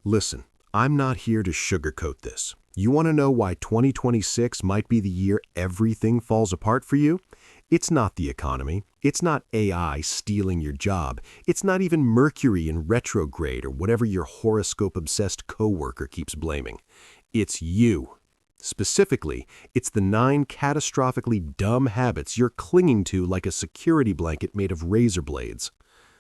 Listen, I'm not here to sugarcoat this. You want to know why 2026 might be the year everything falls apart for you? It's not the economy. It's not AI stealing your job. It's not even Mercury in retrograde or whatever your horoscope-obsessed coworker keeps blaming. It's you. Specifically, it's the 9 catastrophically dumb habits you're clinging to like a security blanket made of razor blades.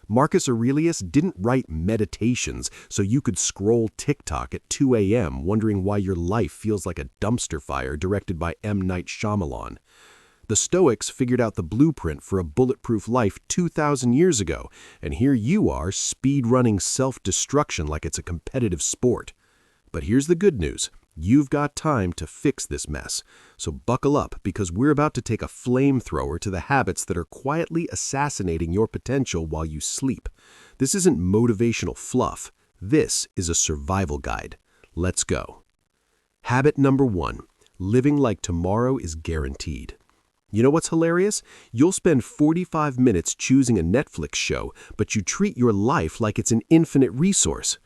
Marcus Aurelius didn't write meditations so you could scroll TikTok at 2 a.m. wondering why your life feels like a dumpster fire directed by M. Night Shyamalan. The Stoics figured out the blueprint for a bulletproof life 2,000 years ago, and here you are speed-running self-destruction like it's a competitive sport. But here's the good news. You've got time to fix this mess, so buckle up because we're about to take a flamethrower to the habits that are quietly assassinating your potential while you sleep. This isn't motivational fluff. This is a survival guide. Let's go. Habit number 1, living like tomorrow is guaranteed. You know what's hilarious? You'll spend 45 minutes choosing a Netflix show, but you treat your life like it's an infinite resource.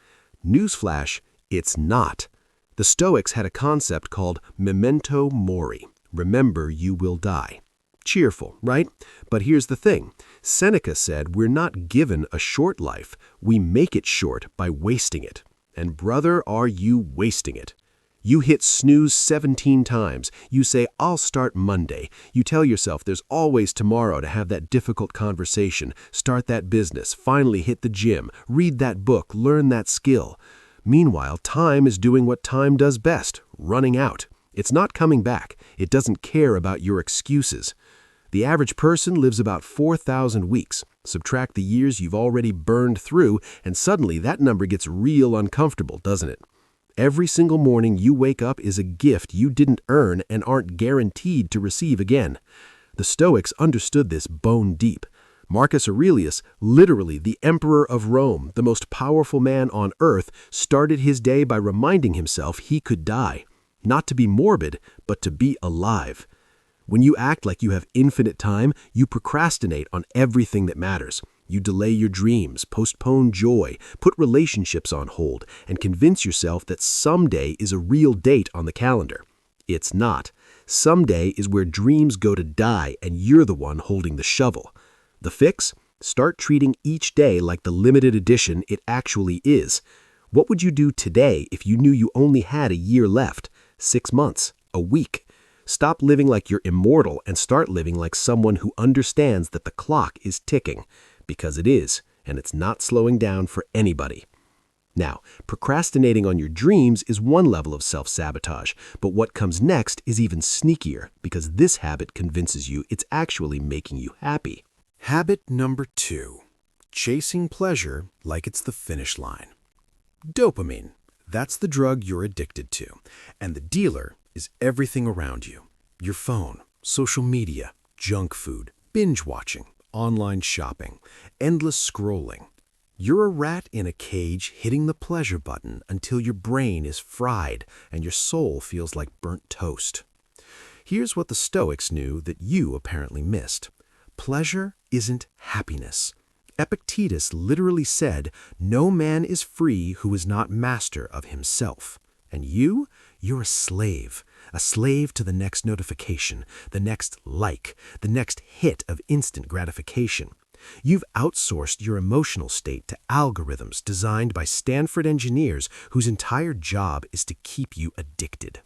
Newsflash, it's not. The Stoics had a concept called memento mori. Remember, you will die. Cheerful, right? But here's the thing. Seneca said we're not given a short life. We make it short by wasting it. And brother, are you wasting it? You hit snooze 17 times. You say, I'll start Monday. You tell yourself there's always tomorrow to have that difficult conversation, start that business, finally hit the gym, read that book, learn that skill. Meanwhile, time is doing what time does best, running out. It's not coming back. It doesn't care about your excuses. The average person lives about 4,000 weeks. Subtract the years you've already burned through, and suddenly that number gets real uncomfortable, doesn't it? Every single morning you wake up is a gift you didn't earn and aren't guaranteed to receive again. The Stoics understood this bone deep. Marcus Aurelius, literally the emperor of Rome, the most powerful man on earth, started his day by reminding himself he could die. Not to be morbid, but to be alive. When you act like you have infinite time, you procrastinate on everything that matters. You delay your dreams, postpone joy, put relationships on hold, and convince yourself that someday is a real date on the calendar. It's not. Someday is where dreams go to die and you're the one holding the shovel. The fix? Start treating each day like the limited edition it actually is. What would you do today if you knew you only had a year left, 6 months, a week? Stop living like you're immortal and start living like someone who understands that the clock is ticking, because it is, and it's not slowing down for anybody. Now, procrastinating on your dreams is one level of self-sabotage, but what comes next is even sneakier because this habit convinces you it's actually making you happy. Habit number 2, chasing pleasure like it's the finish line. Dopamine, that's the drug you're addicted to, and the dealer is everything around you. Your phone, social media, junk food, binge watching, online shopping, endless scrolling. You're a rat in a cage hitting the pleasure button until your brain is fried and your soul feels like burnt toast. Here's what the Stoics knew that you apparently missed. Pleasure isn't happiness. Epictetus literally said, "No man is free who is not master of himself." And you're a slave to the next notification, the next like, the next hit of instant gratification. You've outsourced your emotional state to algorithms designed by Stanford engineers whose entire job is to keep you addicted.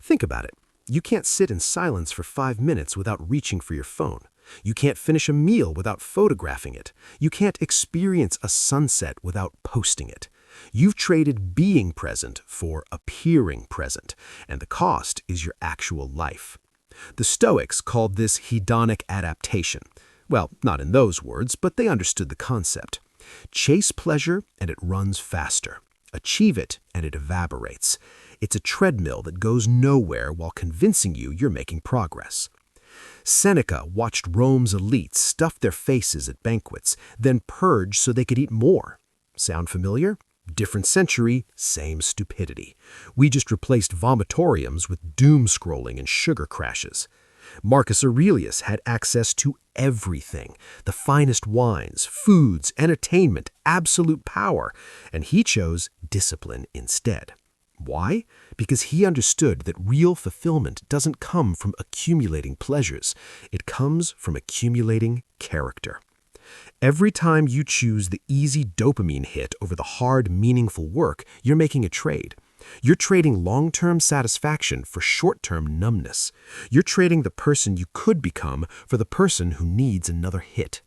Think about it. You can't sit in silence for 5 minutes without reaching for your phone. You can't finish a meal without photographing it. You can't experience a sunset without posting it. You've traded being present for appearing present, and the cost is your actual life. The Stoics called this hedonic adaptation. Well, not in those words, but they understood the concept. Chase pleasure and it runs faster. Achieve it and it evaporates. It's a treadmill that goes nowhere while convincing you you're making progress. Seneca watched Rome's elites stuff their faces at banquets, then purge so they could eat more. Sound familiar? Different century, same stupidity. We just replaced vomitoriums with doom scrolling and sugar crashes. Marcus Aurelius had access to everything, the finest wines, foods, entertainment, absolute power, and he chose discipline instead. Why? Because he understood that real fulfillment doesn't come from accumulating pleasures. It comes from accumulating character. Every time you choose the easy dopamine hit over the hard, meaningful work, you're making a trade. You're trading long-term satisfaction for short-term numbness. You're trading the person you could become for the person who needs another hit.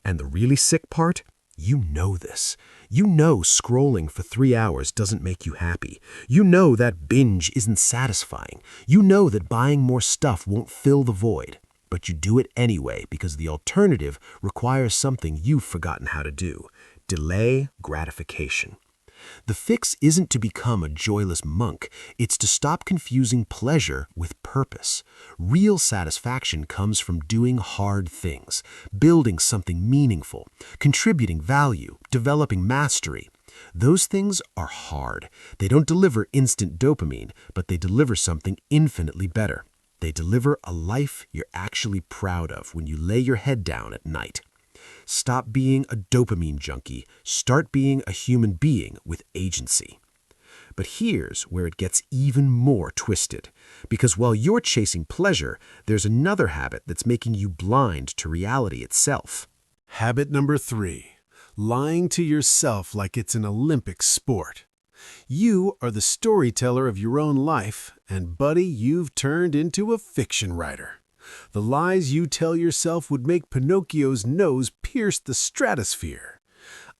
And the really sick part? You know this. You know scrolling for 3 hours doesn't make you happy. You know that binge isn't satisfying. You know that buying more stuff won't fill the void. But you do it anyway because the alternative requires something you've forgotten how to do: delay gratification. The fix isn't to become a joyless monk. It's to stop confusing pleasure with purpose. Real satisfaction comes from doing hard things, building something meaningful, contributing value, developing mastery. Those things are hard. They don't deliver instant dopamine, but they deliver something infinitely better. They deliver a life you're actually proud of when you lay your head down at night. Stop being a dopamine junkie. Start being a human being with agency. But here's where it gets even more twisted. Because while you're chasing pleasure, there's another habit that's making you blind to reality itself. Habit number 3. Lying to yourself like it's an Olympic sport. You are the storyteller of your own life, and buddy, you've turned into a fiction writer. The lies you tell yourself would make Pinocchio's nose pierce the stratosphere.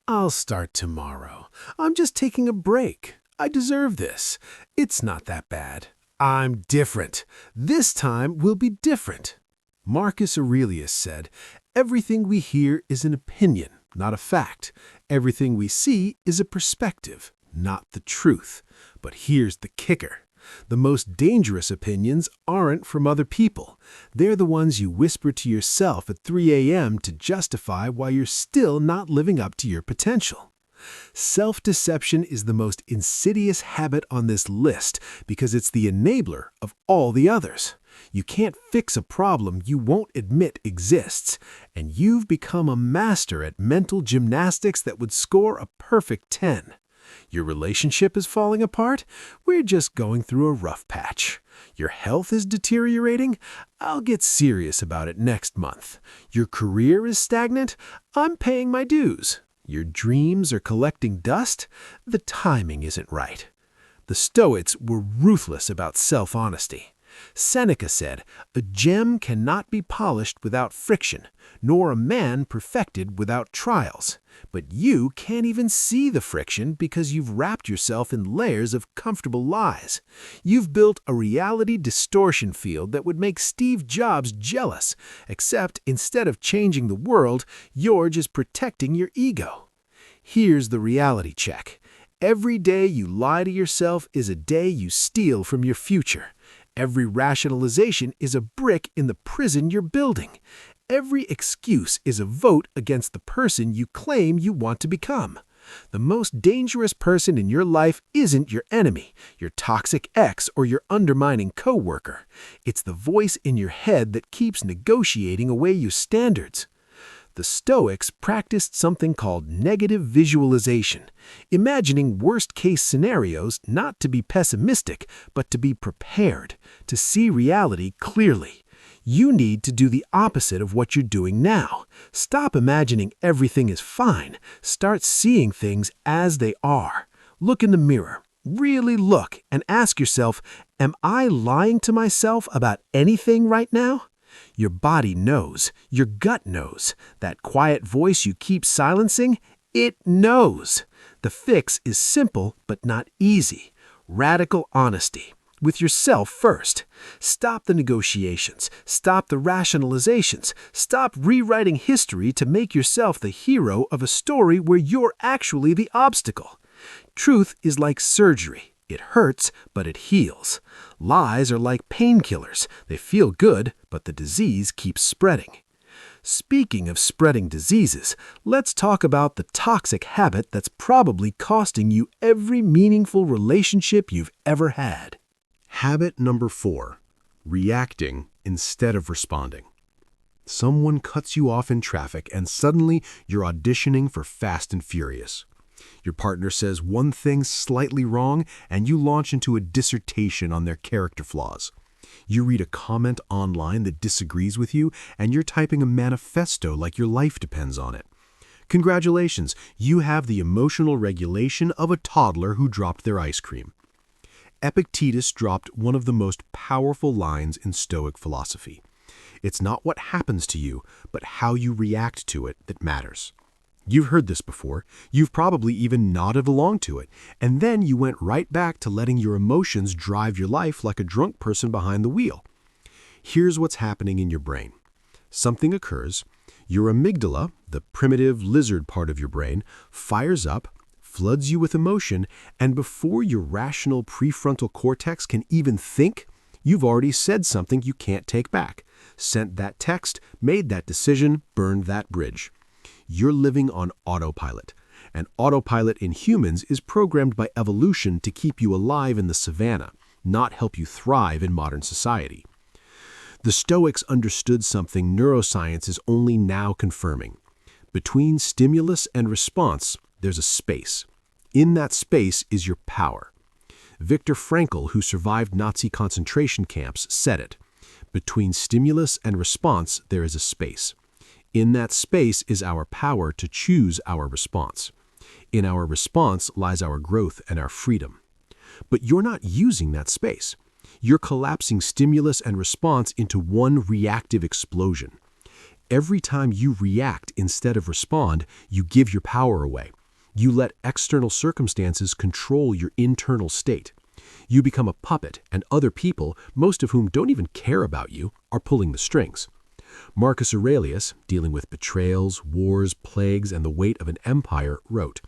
I'll start tomorrow. I'm just taking a break. I deserve this. It's not that bad. I'm different. This time will be different. Marcus Aurelius said, "Everything we hear is an opinion, not a fact. Everything we see is a perspective, not the truth." But here's the kicker. The most dangerous opinions aren't from other people. They're the ones you whisper to yourself at 3 a.m. to justify why you're still not living up to your potential. Self-deception is the most insidious habit on this list because it's the enabler of all the others. You can't fix a problem you won't admit exists, and you've become a master at mental gymnastics that would score a perfect 10. Your relationship is falling apart? We're just going through a rough patch. Your health is deteriorating? I'll get serious about it next month. Your career is stagnant? I'm paying my dues. Your dreams are collecting dust? The timing isn't right. The Stoics were ruthless about self-honesty. Seneca said, "A gem cannot be polished without friction, nor a man perfected without trials." But you can't even see the friction because you've wrapped yourself in layers of comfortable lies. You've built a reality distortion field that would make Steve Jobs jealous, except instead of changing the world, you're just protecting your ego. Here's the reality check. Every day you lie to yourself is a day you steal from your future. Every rationalization is a brick in the prison you're building. Every excuse is a vote against the person you claim you want to become. The most dangerous person in your life isn't your enemy, your toxic ex, or your undermining coworker. It's the voice in your head that keeps negotiating away your standards. The Stoics practiced something called negative visualization, imagining worst-case scenarios not to be pessimistic, but to be prepared, to see reality clearly. You need to do the opposite of what you're doing now. Stop imagining everything is fine. Start seeing things as they are. Look in the mirror. Really look and ask yourself, am I lying to myself about anything right now? Your body knows. Your gut knows. That quiet voice you keep silencing, it knows. The fix is simple but not easy. Radical honesty. With yourself first. Stop the negotiations. Stop the rationalizations. Stop rewriting history to make yourself the hero of a story where you're actually the obstacle. Truth is like surgery. It hurts, but it heals. Lies are like painkillers. They feel good, but the disease keeps spreading. Speaking of spreading diseases, let's talk about the toxic habit that's probably costing you every meaningful relationship you've ever had. Habit number 4, reacting instead of responding. Someone cuts you off in traffic and suddenly you're auditioning for Fast and Furious. Your partner says one thing slightly wrong and you launch into a dissertation on their character flaws. You read a comment online that disagrees with you and you're typing a manifesto like your life depends on it. Congratulations, you have the emotional regulation of a toddler who dropped their ice cream. Epictetus dropped one of the most powerful lines in Stoic philosophy. It's not what happens to you, but how you react to it that matters. You've heard this before, you've probably even nodded along to it, and then you went right back to letting your emotions drive your life like a drunk person behind the wheel. Here's what's happening in your brain. Something occurs, your amygdala, the primitive lizard part of your brain, fires up, floods you with emotion, and before your rational prefrontal cortex can even think, you've already said something you can't take back, sent that text, made that decision, burned that bridge. You're living on autopilot. And autopilot in humans is programmed by evolution to keep you alive in the savannah, not help you thrive in modern society. The Stoics understood something neuroscience is only now confirming. Between stimulus and response, there's a space. In that space is your power. Viktor Frankl, who survived Nazi concentration camps, said it. Between stimulus and response, there is a space. In that space is our power to choose our response. In our response lies our growth and our freedom. But you're not using that space. You're collapsing stimulus and response into one reactive explosion. Every time you react instead of respond, you give your power away. You let external circumstances control your internal state. You become a puppet, and other people, most of whom don't even care about you, are pulling the strings. Marcus Aurelius, dealing with betrayals, wars, plagues, and the weight of an empire, wrote,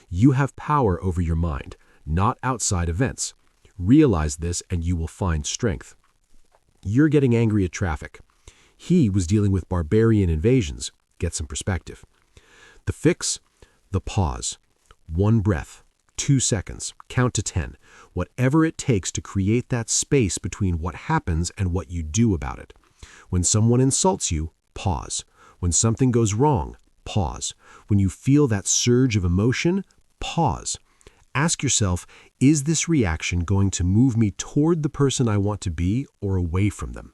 "You have power over your mind, not outside events. Realize this and you will find strength." You're getting angry at traffic. He was dealing with barbarian invasions. Get some perspective. The fix? The pause. One breath. 2 seconds. Count to 10. Whatever it takes to create that space between what happens and what you do about it. When someone insults you, pause. When something goes wrong, pause. When you feel that surge of emotion, pause. Ask yourself, is this reaction going to move me toward the person I want to be or away from them?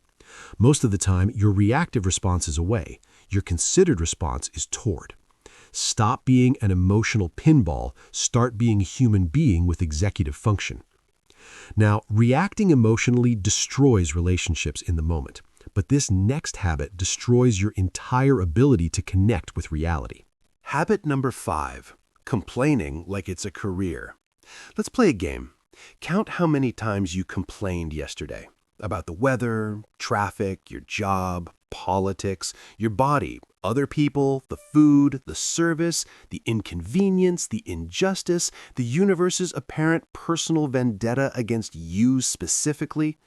Most of the time, your reactive response is away. Your considered response is toward. Stop being an emotional pinball. Start being a human being with executive function. Now, reacting emotionally destroys relationships in the moment. But this next habit destroys your entire ability to connect with reality. Habit number 5, complaining like it's a career. Let's play a game. Count how many times you complained yesterday about the weather, traffic, your job, politics, your body, other people, the food, the service, the inconvenience, the injustice, the universe's apparent personal vendetta against you specifically.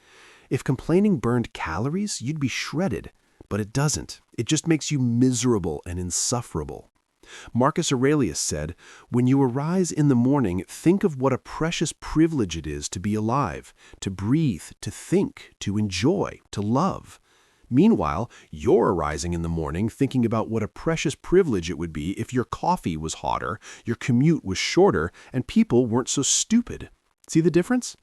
If complaining burned calories, you'd be shredded, but it doesn't. It just makes you miserable and insufferable. Marcus Aurelius said, "When you arise in the morning, think of what a precious privilege it is to be alive, to breathe, to think, to enjoy, to love." Meanwhile, you're arising in the morning thinking about what a precious privilege it would be if your coffee was hotter, your commute was shorter, and people weren't so stupid. See the difference?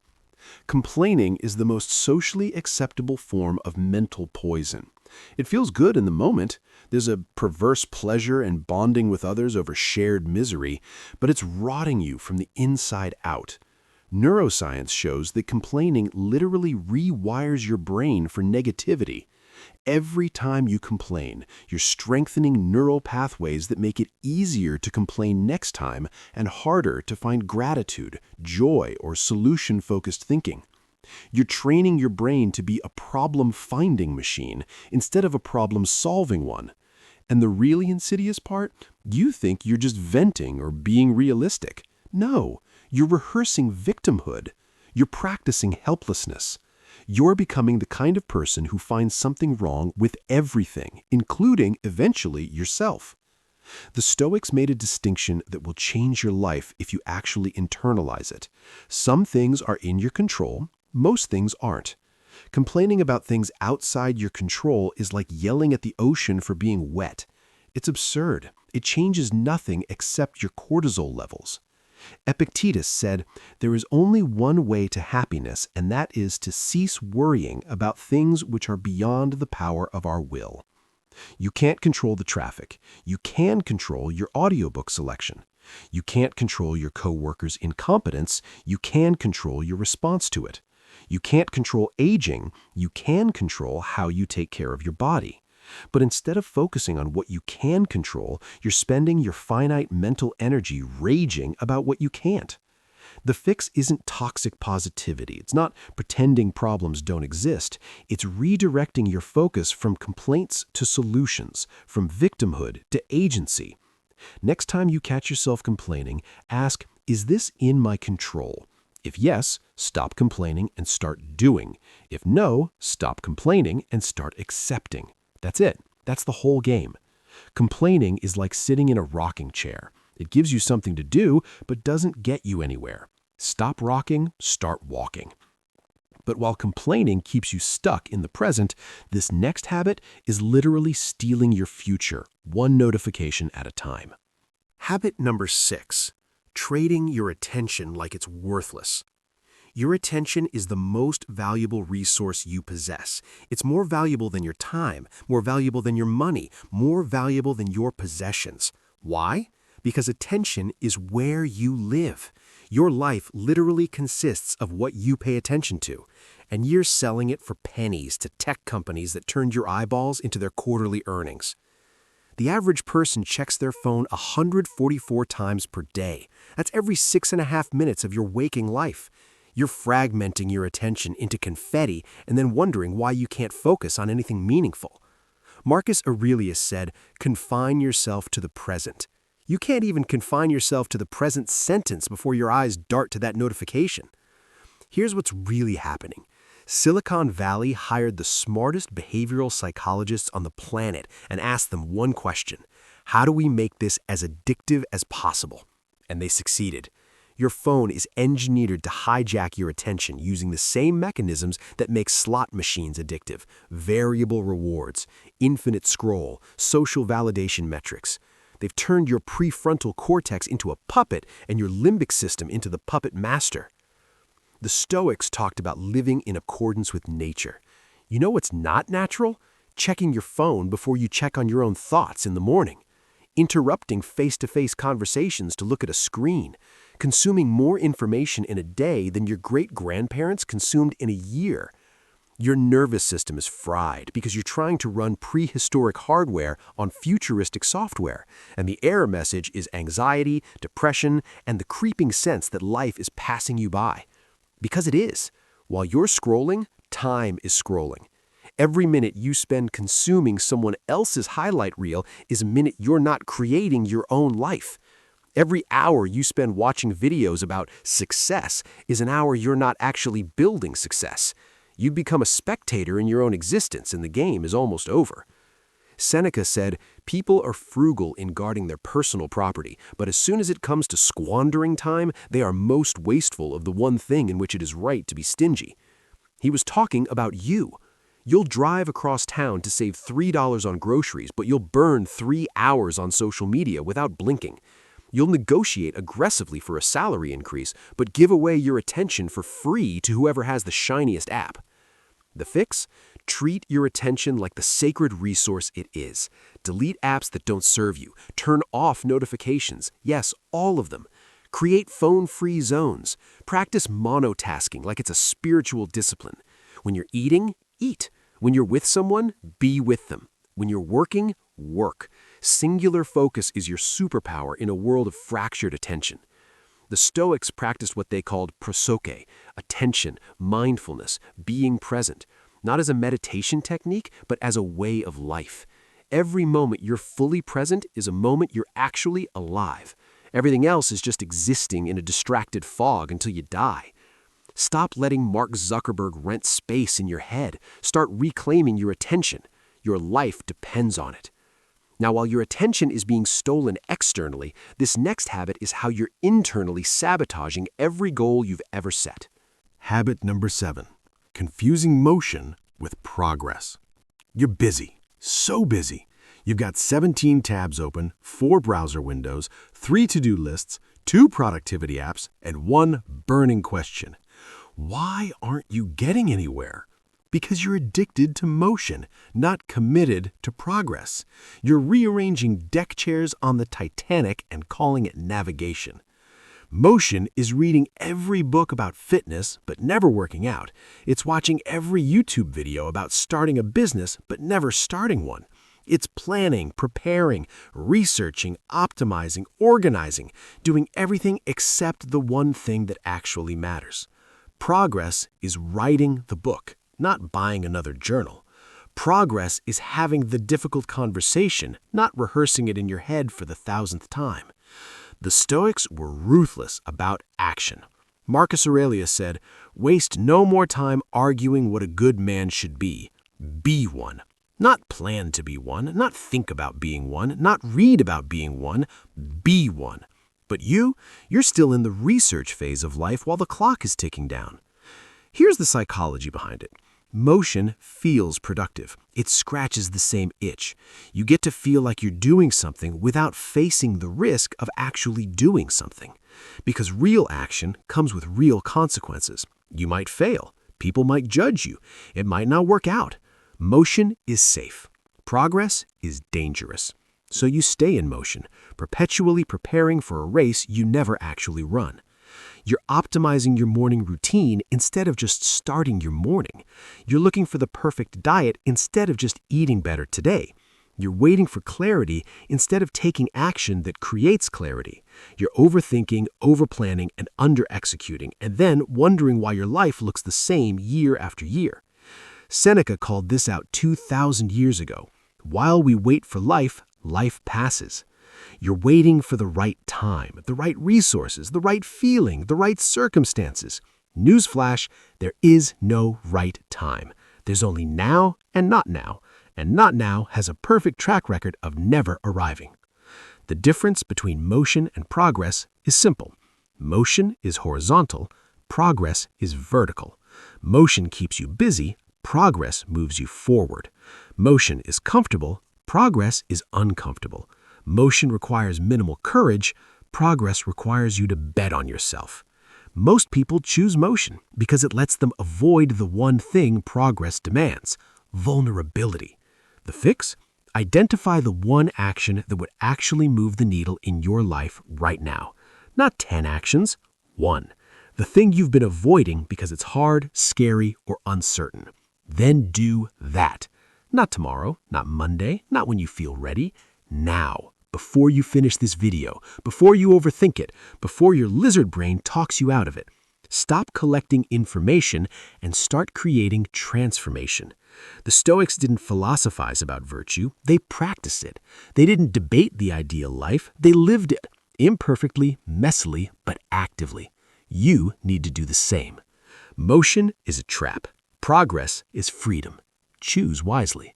Complaining is the most socially acceptable form of mental poison. It feels good in the moment. There's a perverse pleasure in bonding with others over shared misery, but it's rotting you from the inside out. Neuroscience shows that complaining literally rewires your brain for negativity. Every time you complain, you're strengthening neural pathways that make it easier to complain next time and harder to find gratitude, joy, or solution-focused thinking. You're training your brain to be a problem-finding machine instead of a problem-solving one. And the really insidious part? You think you're just venting or being realistic. No, you're rehearsing victimhood. You're practicing helplessness. You're becoming the kind of person who finds something wrong with everything, including, eventually, yourself. The Stoics made a distinction that will change your life if you actually internalize it. Some things are in your control, most things aren't. Complaining about things outside your control is like yelling at the ocean for being wet. It's absurd. It changes nothing except your cortisol levels. Epictetus said, "There is only one way to happiness, and that is to cease worrying about things which are beyond the power of our will." You can't control the traffic. You can control your audiobook selection. You can't control your coworker's incompetence. You can control your response to it. You can't control aging. You can control how you take care of your body. But instead of focusing on what you can control, you're spending your finite mental energy raging about what you can't. The fix isn't toxic positivity. It's not pretending problems don't exist. It's redirecting your focus from complaints to solutions, from victimhood to agency. Next time you catch yourself complaining, ask, is this in my control? If yes, stop complaining and start doing. If no, stop complaining and start accepting. That's it. That's the whole game. Complaining is like sitting in a rocking chair. It gives you something to do, but doesn't get you anywhere. Stop rocking, start walking. But while complaining keeps you stuck in the present, this next habit is literally stealing your future, one notification at a time. Habit number 6, trading your attention like it's worthless. Your attention is the most valuable resource you possess. It's more valuable than your time, more valuable than your money, more valuable than your possessions. Why? Because attention is where you live. Your life literally consists of what you pay attention to, and you're selling it for pennies to tech companies that turned your eyeballs into their quarterly earnings. The average person checks their phone 144 times per day. That's every 6.5 minutes of your waking life. You're fragmenting your attention into confetti and then wondering why you can't focus on anything meaningful. Marcus Aurelius said, "Confine yourself to the present." You can't even confine yourself to the present sentence before your eyes dart to that notification. Here's what's really happening. Silicon Valley hired the smartest behavioral psychologists on the planet and asked them one question: how do we make this as addictive as possible? And they succeeded. Your phone is engineered to hijack your attention using the same mechanisms that make slot machines addictive: variable rewards, infinite scroll, social validation metrics. They've turned your prefrontal cortex into a puppet and your limbic system into the puppet master. The Stoics talked about living in accordance with nature. You know what's not natural? Checking your phone before you check on your own thoughts in the morning. Interrupting face-to-face conversations to look at a screen. Consuming more information in a day than your great-grandparents consumed in a year. Your nervous system is fried because you're trying to run prehistoric hardware on futuristic software, and the error message is anxiety, depression, and the creeping sense that life is passing you by. Because it is. While you're scrolling, time is scrolling. Every minute you spend consuming someone else's highlight reel is a minute you're not creating your own life. Every hour you spend watching videos about success is an hour you're not actually building success. You'd become a spectator in your own existence, and the game is almost over. Seneca said, "People are frugal in guarding their personal property, but as soon as it comes to squandering time, they are most wasteful of the one thing in which it is right to be stingy." He was talking about you. You'll drive across town to save $3 on groceries, but you'll burn 3 hours on social media without blinking. You'll negotiate aggressively for a salary increase, but give away your attention for free to whoever has the shiniest app. The fix? Treat your attention like the sacred resource it is. Delete apps that don't serve you. Turn off notifications. Yes, all of them. Create phone-free zones. Practice monotasking like it's a spiritual discipline. When you're eating, eat. When you're with someone, be with them. When you're working, work. Singular focus is your superpower in a world of fractured attention. The Stoics practiced what they called prosoche, attention, mindfulness, being present, not as a meditation technique, but as a way of life. Every moment you're fully present is a moment you're actually alive. Everything else is just existing in a distracted fog until you die. Stop letting Mark Zuckerberg rent space in your head. Start reclaiming your attention. Your life depends on it. Now, while your attention is being stolen externally, this next habit is how you're internally sabotaging every goal you've ever set. Habit number 7. confusing motion with progress. You're busy, so busy. You've got 17 tabs open, 4 browser windows, 3 to-do lists, 2 productivity apps, and 1 burning question. Why aren't you getting anywhere? Because you're addicted to motion, not committed to progress. You're rearranging deck chairs on the Titanic and calling it navigation. Motion is reading every book about fitness but never working out. It's watching every YouTube video about starting a business but never starting one. It's planning, preparing, researching, optimizing, organizing, doing everything except the one thing that actually matters. Progress is writing the book, not buying another journal. Progress is having the difficult conversation, not rehearsing it in your head for the 1,000th time. The Stoics were ruthless about action. Marcus Aurelius said, "Waste no more time arguing what a good man should be. Be one. Not plan to be one, not think about being one, not read about being one. Be one." But you're still in the research phase of life while the clock is ticking down. Here's the psychology behind it. Motion feels productive. It scratches the same itch. You get to feel like you're doing something without facing the risk of actually doing something. Because real action comes with real consequences. You might fail. People might judge you. It might not work out. Motion is safe. Progress is dangerous. So you stay in motion, perpetually preparing for a race you never actually run. You're optimizing your morning routine instead of just starting your morning. You're looking for the perfect diet instead of just eating better today. You're waiting for clarity instead of taking action that creates clarity. You're overthinking, overplanning, and under-executing, and then wondering why your life looks the same year after year. Seneca called this out 2,000 years ago. While we wait for life, life passes. You're waiting for the right time, the right resources, the right feeling, the right circumstances. Newsflash, there is no right time. There's only now, and not now has a perfect track record of never arriving. The difference between motion and progress is simple. Motion is horizontal, progress is vertical. Motion keeps you busy, progress moves you forward. Motion is comfortable, progress is uncomfortable. Motion requires minimal courage, progress requires you to bet on yourself. Most people choose motion because it lets them avoid the one thing progress demands: vulnerability. The fix? Identify the one action that would actually move the needle in your life right now. Not 10 actions, 1. The thing you've been avoiding because it's hard, scary, or uncertain. Then do that. Not tomorrow, not Monday, not when you feel ready. Now, before you finish this video, before you overthink it, before your lizard brain talks you out of it. Stop collecting information and start creating transformation. The Stoics didn't philosophize about virtue, they practiced it. They didn't debate the ideal life, they lived it. Imperfectly, messily, but actively. You need to do the same. Motion is a trap. Progress is freedom. Choose wisely.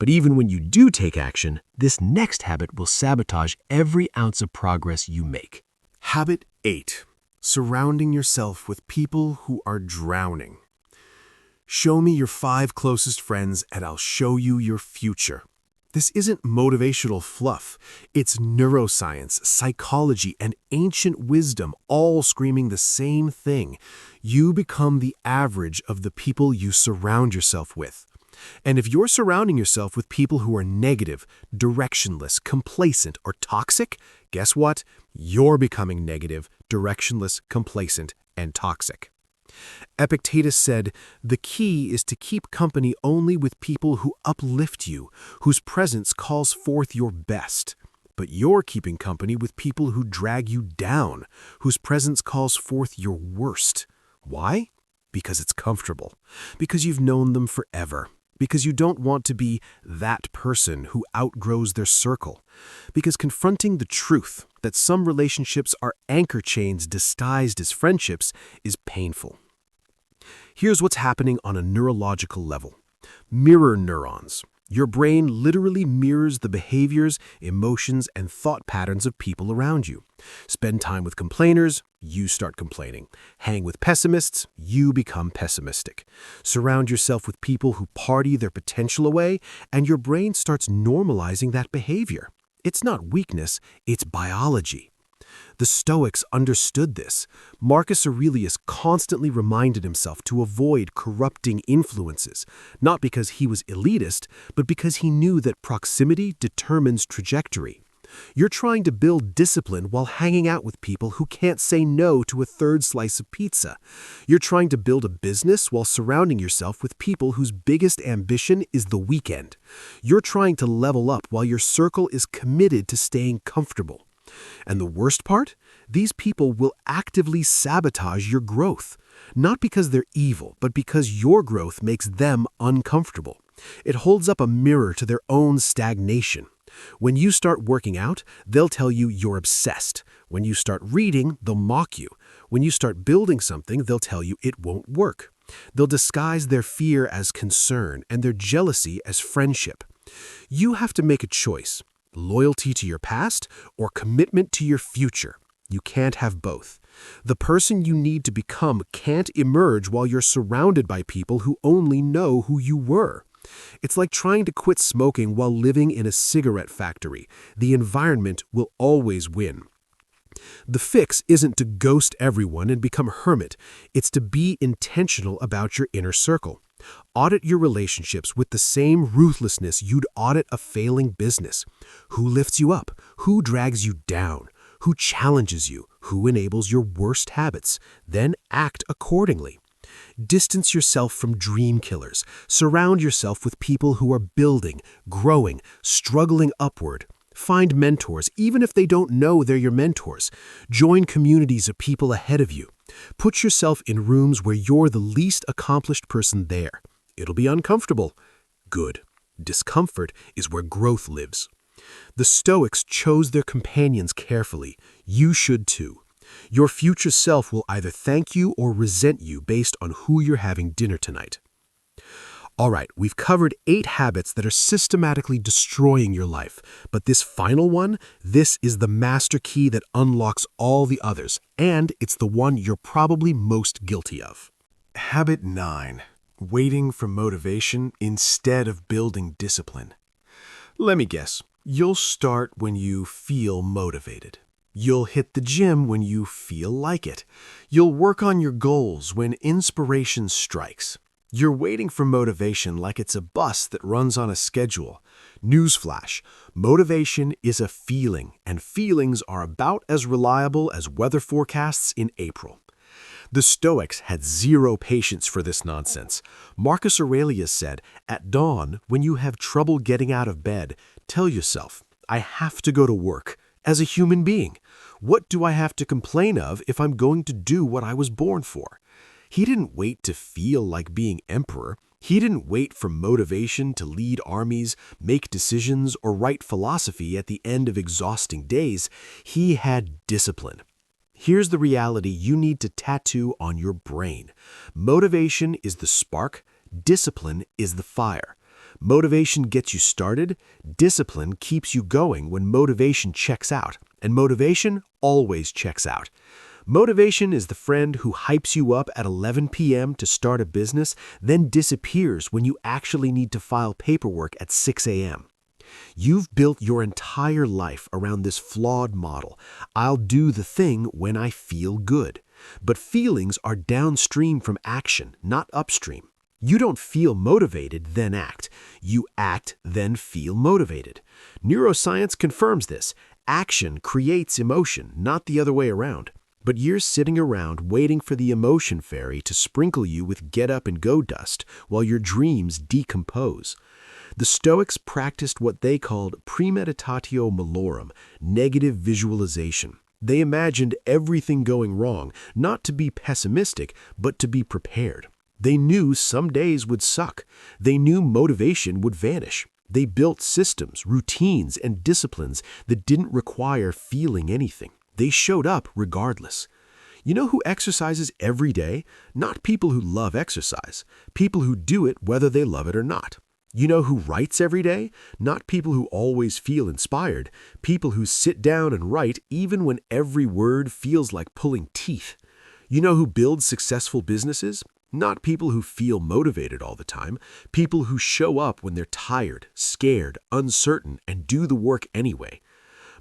But even when you do take action, this next habit will sabotage every ounce of progress you make. Habit 8. Surrounding yourself with people who are drowning. Show me your 5 closest friends and I'll show you your future. This isn't motivational fluff. It's neuroscience, psychology, and ancient wisdom all screaming the same thing. You become the average of the people you surround yourself with. And if you're surrounding yourself with people who are negative, directionless, complacent, or toxic, guess what? You're becoming negative, directionless, complacent, and toxic. Epictetus said, "The key is to keep company only with people who uplift you, whose presence calls forth your best. But you're keeping company with people who drag you down, whose presence calls forth your worst. Why? Because it's comfortable. Because you've known them forever. Because you don't want to be that person who outgrows their circle. Because confronting the truth that some relationships are anchor chains disguised as friendships is painful." Here's what's happening on a neurological level. Mirror neurons. Your brain literally mirrors the behaviors, emotions, and thought patterns of people around you. Spend time with complainers, you start complaining. Hang with pessimists, you become pessimistic. Surround yourself with people who party their potential away, and your brain starts normalizing that behavior. It's not weakness, it's biology. The Stoics understood this. Marcus Aurelius constantly reminded himself to avoid corrupting influences, not because he was elitist, but because he knew that proximity determines trajectory. You're trying to build discipline while hanging out with people who can't say no to a third slice of pizza. You're trying to build a business while surrounding yourself with people whose biggest ambition is the weekend. You're trying to level up while your circle is committed to staying comfortable. And the worst part? These people will actively sabotage your growth. Not because they're evil, but because your growth makes them uncomfortable. It holds up a mirror to their own stagnation. When you start working out, they'll tell you you're obsessed. When you start reading, they'll mock you. When you start building something, they'll tell you it won't work. They'll disguise their fear as concern and their jealousy as friendship. You have to make a choice. Loyalty to your past or commitment to your future. You can't have both. The person you need to become can't emerge while you're surrounded by people who only know who you were. It's like trying to quit smoking while living in a cigarette factory. The environment will always win. The fix isn't to ghost everyone and become a hermit. It's to be intentional about your inner circle. Audit your relationships with the same ruthlessness you'd audit a failing business. Who lifts you up? Who drags you down? Who challenges you? Who enables your worst habits? Then act accordingly. Distance yourself from dream killers. Surround yourself with people who are building, growing, struggling upward. Find mentors, even if they don't know they're your mentors. Join communities of people ahead of you. Put yourself in rooms where you're the least accomplished person there. It'll be uncomfortable. Good. Discomfort is where growth lives. The Stoics chose their companions carefully. You should too. Your future self will either thank you or resent you based on who you're having dinner tonight. All right, we've covered 8 habits that are systematically destroying your life. But this final one, this is the master key that unlocks all the others, and it's the one you're probably most guilty of. Habit 9. Waiting for motivation instead of building discipline. Let me guess, you'll start when you feel motivated. You'll hit the gym when you feel like it. You'll work on your goals when inspiration strikes. You're waiting for motivation like it's a bus that runs on a schedule. Newsflash, motivation is a feeling, and feelings are about as reliable as weather forecasts in April. The Stoics had zero patience for this nonsense. Marcus Aurelius said, "At dawn, when you have trouble getting out of bed, tell yourself, I have to go to work. As a human being, what do I have to complain of if I'm going to do what I was born for?" He didn't wait to feel like being emperor. He didn't wait for motivation to lead armies, make decisions, or write philosophy at the end of exhausting days. He had discipline. Here's the reality you need to tattoo on your brain. Motivation is the spark, discipline is the fire. Motivation gets you started, discipline keeps you going when motivation checks out, and motivation always checks out. Motivation is the friend who hypes you up at 11 p.m. to start a business, then disappears when you actually need to file paperwork at 6 a.m. You've built your entire life around this flawed model. I'll do the thing when I feel good. But feelings are downstream from action, not upstream. You don't feel motivated, then act. You act, then feel motivated. Neuroscience confirms this. Action creates emotion, not the other way around. But you're sitting around waiting for the emotion fairy to sprinkle you with get-up-and-go dust while your dreams decompose. The Stoics practiced what they called premeditatio malorum, negative visualization. They imagined everything going wrong, not to be pessimistic, but to be prepared. They knew some days would suck. They knew motivation would vanish. They built systems, routines, and disciplines that didn't require feeling anything. They showed up regardless. You know who exercises every day? Not people who love exercise. People who do it whether they love it or not. You know who writes every day? Not people who always feel inspired, people who sit down and write even when every word feels like pulling teeth. You know who builds successful businesses? Not people who feel motivated all the time, people who show up when they're tired, scared, uncertain, and do the work anyway.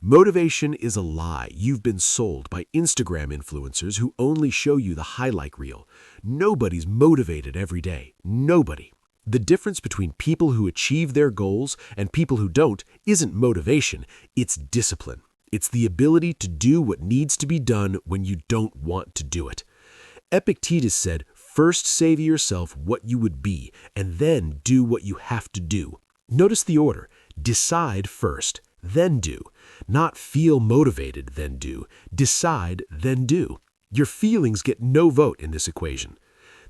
Motivation is a lie you've been sold by Instagram influencers who only show you the highlight reel. Nobody's motivated every day. Nobody. The difference between people who achieve their goals and people who don't isn't motivation, it's discipline. It's the ability to do what needs to be done when you don't want to do it. Epictetus said, "First say to yourself what you would be, and then do what you have to do." Notice the order. Decide first, then do. Not feel motivated, then do. Decide, then do. Your feelings get no vote in this equation.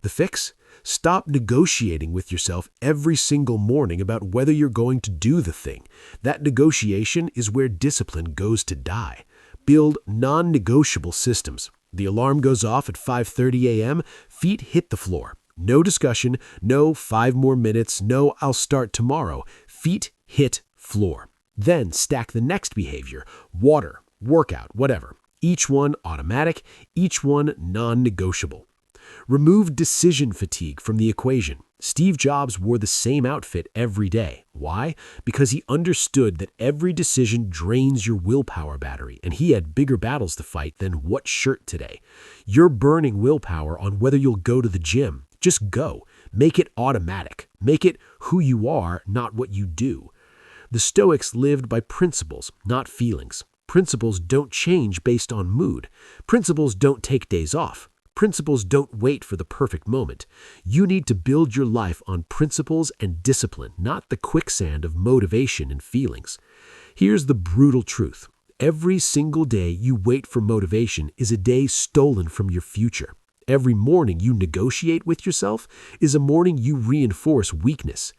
The fix? Stop negotiating with yourself every single morning about whether you're going to do the thing. That negotiation is where discipline goes to die. Build non-negotiable systems. The alarm goes off at 5:30 a.m., feet hit the floor. No discussion, no 5 more minutes, no I'll start tomorrow. Feet hit floor. Then stack the next behavior, water, workout, whatever. Each one automatic, each one non-negotiable. Remove decision fatigue from the equation. Steve Jobs wore the same outfit every day. Why? Because he understood that every decision drains your willpower battery, and he had bigger battles to fight than what shirt today. You're burning willpower on whether you'll go to the gym. Just go. Make it automatic. Make it who you are, not what you do. The Stoics lived by principles, not feelings. Principles don't change based on mood. Principles don't take days off. Principles don't wait for the perfect moment. You need to build your life on principles and discipline, not the quicksand of motivation and feelings. Here's the brutal truth. Every single day you wait for motivation is a day stolen from your future. Every morning you negotiate with yourself is a morning you reinforce weakness.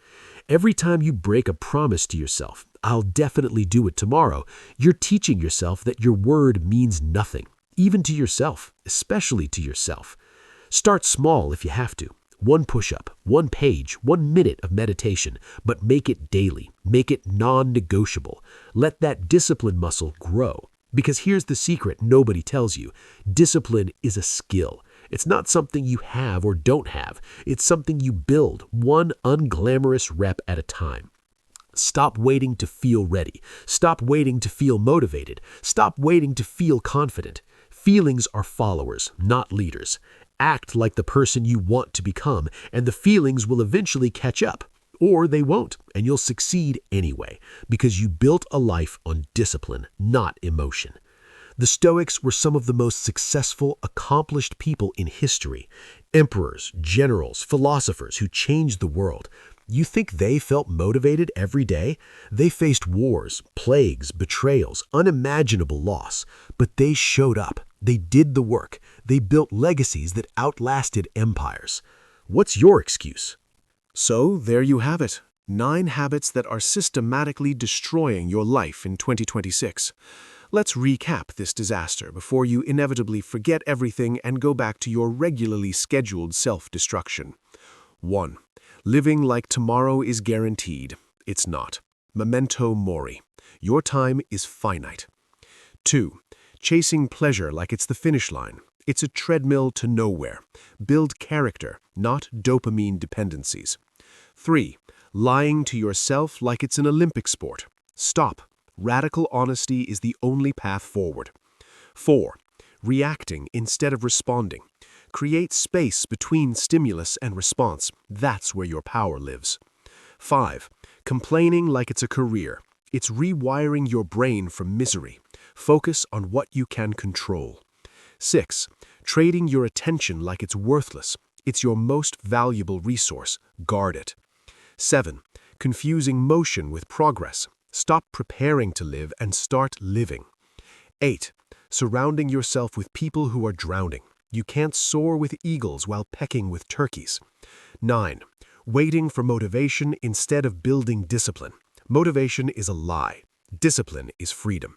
Every time you break a promise to yourself, "I'll definitely do it tomorrow," you're teaching yourself that your word means nothing. Even to yourself, especially to yourself. Start small if you have to. 1 push-up, 1 page, 1 minute of meditation, but make it daily. Make it non-negotiable. Let that discipline muscle grow. Because here's the secret nobody tells you. Discipline is a skill. It's not something you have or don't have. It's something you build, one unglamorous rep at a time. Stop waiting to feel ready. Stop waiting to feel motivated. Stop waiting to feel confident. Feelings are followers, not leaders. Act like the person you want to become, and the feelings will eventually catch up. Or they won't, and you'll succeed anyway, because you built a life on discipline, not emotion. The Stoics were some of the most successful, accomplished people in history. Emperors, generals, philosophers who changed the world. You think they felt motivated every day? They faced wars, plagues, betrayals, unimaginable loss. But they showed up. They did the work. They built legacies that outlasted empires. What's your excuse? So there you have it. 9 habits that are systematically destroying your life in 2026. Let's recap this disaster before you inevitably forget everything and go back to your regularly scheduled self-destruction. 1. Living like tomorrow is guaranteed. It's not. Memento mori. Your time is finite. 2. Chasing pleasure like it's the finish line. It's a treadmill to nowhere. Build character, not dopamine dependencies. 3. Lying to yourself like it's an Olympic sport. Stop. Radical honesty is the only path forward. 4. Reacting instead of responding. Create space between stimulus and response. That's where your power lives. 5. Complaining like it's a career. It's rewiring your brain from misery. Focus on what you can control. 6. Trading your attention like it's worthless. It's your most valuable resource. Guard it. 7. Confusing motion with progress. Stop preparing to live and start living. 8. Surrounding yourself with people who are drowning. You can't soar with eagles while pecking with turkeys. 9. Waiting for motivation instead of building discipline. Motivation is a lie. Discipline is freedom.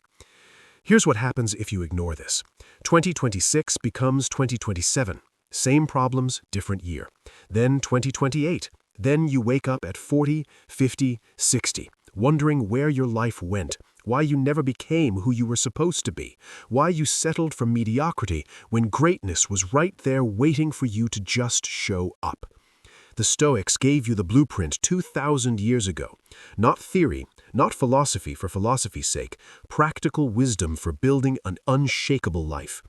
Here's what happens if you ignore this. 2026 becomes 2027. Same problems, different year. Then 2028. Then you wake up at 40, 50, 60, wondering where your life went, why you never became who you were supposed to be, why you settled for mediocrity when greatness was right there waiting for you to just show up. The Stoics gave you the blueprint 2,000 years ago. Not theory, not philosophy for philosophy's sake, practical wisdom for building an unshakable life.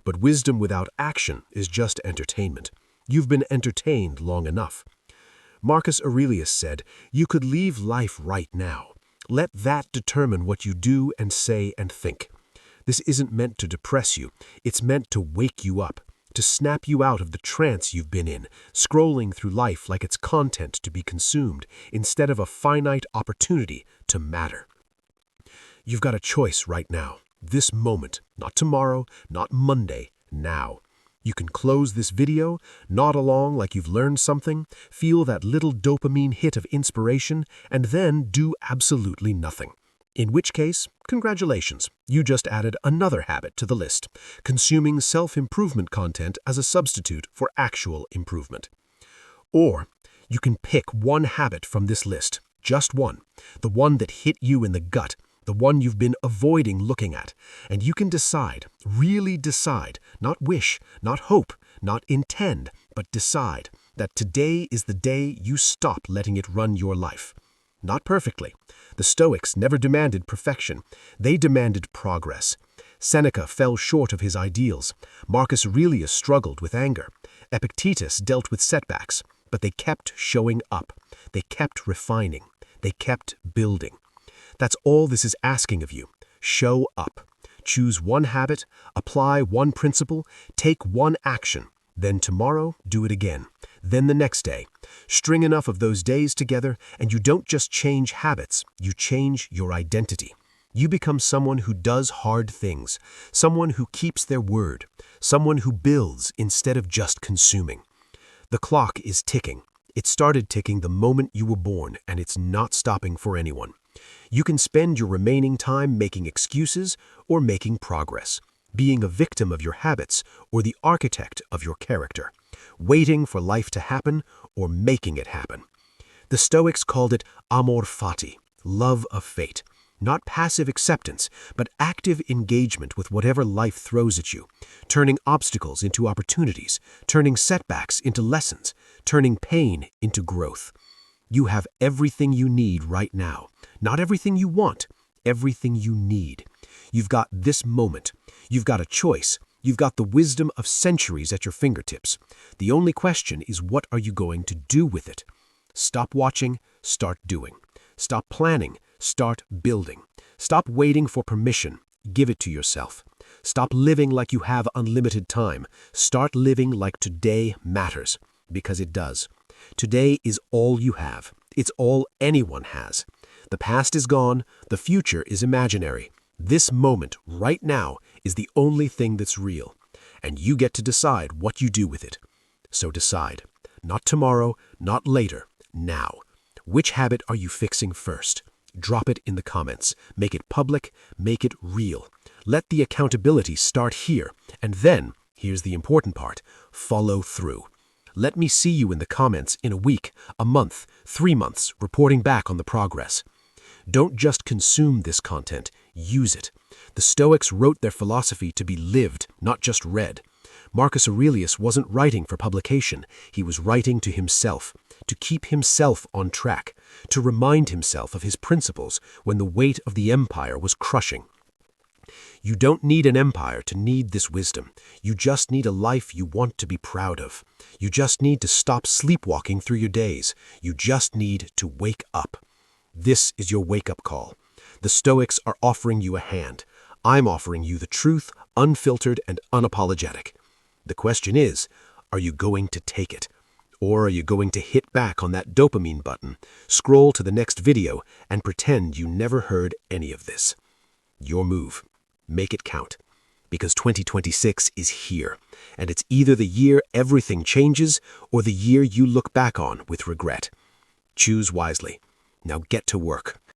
But wisdom without action is just entertainment. You've been entertained long enough. Marcus Aurelius said, "You could leave life right now. Let that determine what you do and say and think." This isn't meant to depress you. It's meant to wake you up, to snap you out of the trance you've been in, scrolling through life like it's content to be consumed, instead of a finite opportunity to matter. You've got a choice right now, this moment, not tomorrow, not Monday, now. You can close this video, nod along like you've learned something, feel that little dopamine hit of inspiration, and then do absolutely nothing. In which case, congratulations, you just added another habit to the list, consuming self-improvement content as a substitute for actual improvement. Or you can pick one habit from this list, just one, the one that hit you in the gut, the one you've been avoiding looking at, and you can decide, really decide, not wish, not hope, not intend, but decide that today is the day you stop letting it run your life. Not perfectly. The Stoics never demanded perfection. They demanded progress. Seneca fell short of his ideals. Marcus Aurelius struggled with anger. Epictetus dealt with setbacks. But they kept showing up. They kept refining. They kept building. That's all this is asking of you. Show up. Choose one habit, apply one principle, take one action. Then tomorrow, do it again. Then the next day. String enough of those days together, and you don't just change habits, you change your identity. You become someone who does hard things, someone who keeps their word, someone who builds instead of just consuming. The clock is ticking. It started ticking the moment you were born, and it's not stopping for anyone. You can spend your remaining time making excuses or making progress, being a victim of your habits or the architect of your character, waiting for life to happen or making it happen. The Stoics called it amor fati, love of fate. Not passive acceptance, but active engagement with whatever life throws at you, turning obstacles into opportunities, turning setbacks into lessons, turning pain into growth. You have everything you need right now. Not everything you want, everything you need. You've got this moment. You've got a choice. You've got the wisdom of centuries at your fingertips. The only question is, what are you going to do with it? Stop watching, start doing. Stop planning, start building. Stop waiting for permission, give it to yourself. Stop living like you have unlimited time. Start living like today matters, because it does. Today is all you have. It's all anyone has. The past is gone, the future is imaginary. This moment, right now, is the only thing that's real. And you get to decide what you do with it. So decide. Not tomorrow, not later, now. Which habit are you fixing first? Drop it in the comments. Make it public, make it real. Let the accountability start here. And then, here's the important part, follow through. Let me see you in the comments in a week, a month, 3 months, reporting back on the progress. Don't just consume this content, use it. The Stoics wrote their philosophy to be lived, not just read. Marcus Aurelius wasn't writing for publication, he was writing to himself, to keep himself on track, to remind himself of his principles when the weight of the empire was crushing. You don't need an empire to need this wisdom. You just need a life you want to be proud of. You just need to stop sleepwalking through your days. You just need to wake up. This is your wake-up call. The Stoics are offering you a hand. I'm offering you the truth, unfiltered and unapologetic. The question is, are you going to take it? Or are you going to hit back on that dopamine button, scroll to the next video, and pretend you never heard any of this? Your move. Make it count. Because 2026 is here, and it's either the year everything changes or the year you look back on with regret. Choose wisely. Now get to work.